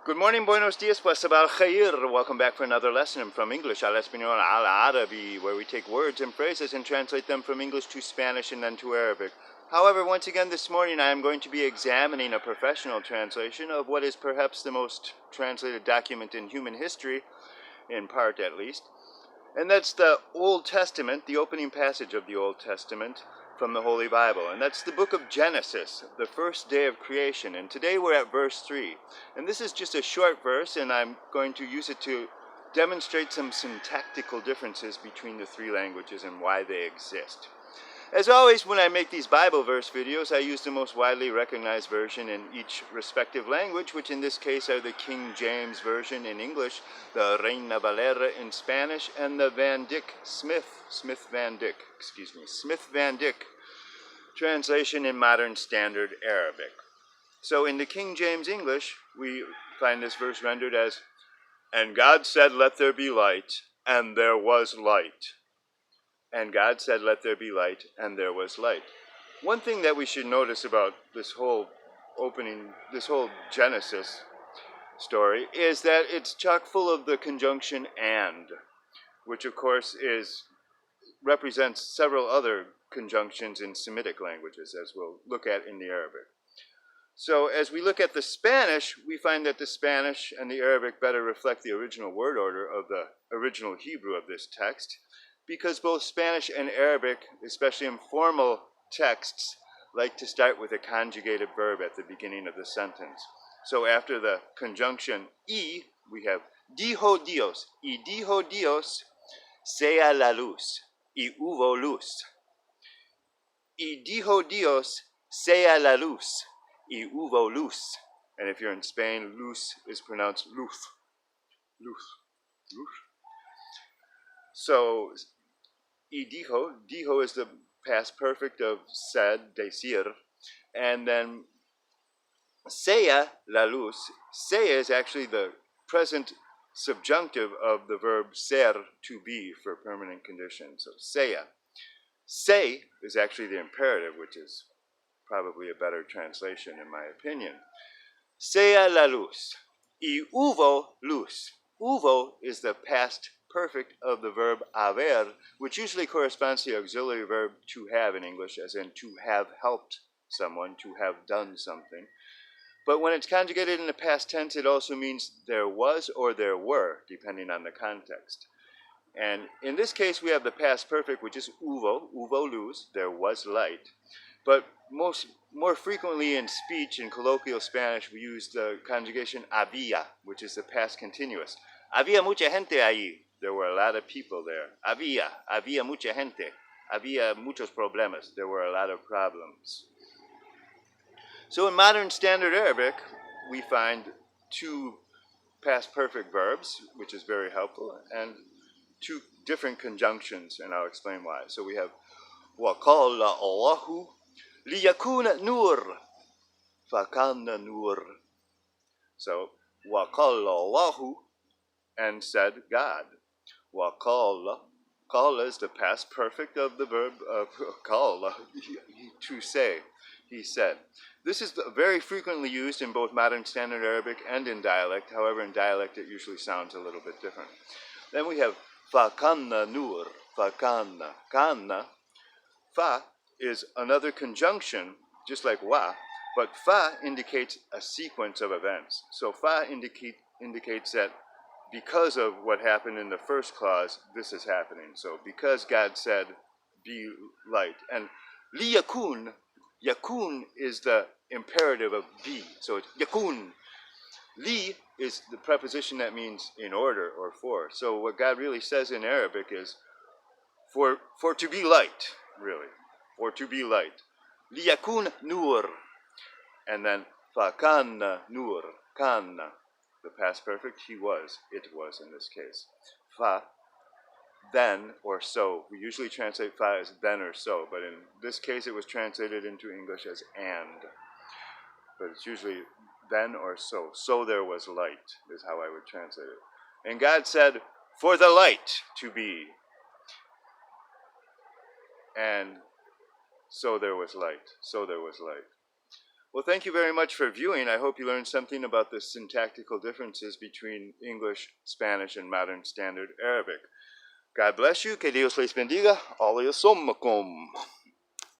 Good morning, buenos dias, pues sabah al-khair. Welcome back for another lesson from English al Espanol al-Arabi, where we take words and phrases and translate them from English to Spanish and then to Arabic. However, once again this morning I am going to be examining a professional translation of what is perhaps the most translated document in human history, in part at least. And that's the Old Testament, the opening passage of the Old Testament from the Holy Bible. And that's the book of Genesis, the first day of creation. And today we're at verse 3. And this is just a short verse, and I'm going to use it to demonstrate some syntactical differences between the three languages and why they exist. As always, when I make these Bible verse videos, I use the most widely recognized version in each respective language, which in this case are the King James Version in English, the Reina Valera in Spanish, and the Smith Van Dyck translation in Modern Standard Arabic. So in the King James English, we find this verse rendered as, "And God said, let there be light, and there was light. And God said, let there be light, and there was light." One thing that we should notice about this whole Genesis story is that it's chock full of the conjunction "and," which of course represents several other conjunctions in Semitic languages, as we'll look at in the Arabic. So as we look at the Spanish, we find that the Spanish and the Arabic better reflect the original word order of the original Hebrew of this text, because both Spanish and Arabic, especially in formal texts, like to start with a conjugated verb at the beginning of the sentence. So after the conjunction "y," we have dijo Dios, y dijo Dios, sea la luz, y hubo luz. Y dijo Dios, sea la luz, y hubo luz. And if you're in Spain, luz is pronounced luz. So, y dijo is the past perfect of said, decir, and then sea la luz, sea is actually the present subjunctive of the verb ser, to be, for permanent conditions. So sea. Se is actually the imperative, which is probably a better translation in my opinion. Sea la luz, y hubo luz. Hubo is the past perfect of the verb haber, which usually corresponds to the auxiliary verb to have in English, as in to have helped someone, to have done something. But when it's conjugated in the past tense, it also means there was or there were, depending on the context. And in this case, we have the past perfect, which is hubo luz, there was light. But more frequently in speech, in colloquial Spanish, we use the conjugation había, which is the past continuous. Había mucha gente allí. There were a lot of people there. Había mucha gente. Había muchos problemas. There were a lot of problems. So in Modern Standard Arabic, we find two past perfect verbs, which is very helpful, and two different conjunctions, and I'll explain why. So we have وقال الله ليكن نور فكانا نور. So وقال الله, and said God. وقال, قال is the past perfect of the verb قال, to say, he said. This is very frequently used in both Modern Standard Arabic and in dialect. However, in dialect it usually sounds a little bit different. Then we have فكانا نور, فكانا, kana. Fa is another conjunction, just like wa, but fa indicates a sequence of events. So fa indicates that because of what happened in the first clause, this is happening. So because God said, be light. And liyakun, yakun is the imperative of be. So it's yakun. Li is the preposition that means in order or for. So what God really says in Arabic is for to be light, really. For to be light. Liyakun nur. And then fakana nur. Kana. The past perfect, he was. It was in this case. Fa, then or so. We usually translate fa as then or so, but in this case it was translated into English as and. But it's usually then or so. So there was light, is how I would translate it. And God said, for the light to be. And so there was light. So there was light. Well, thank you very much for viewing. I hope you learned something about the syntactical differences between English, Spanish, and Modern Standard Arabic. God bless you. Que Dios les bendiga. Allah yasommakum.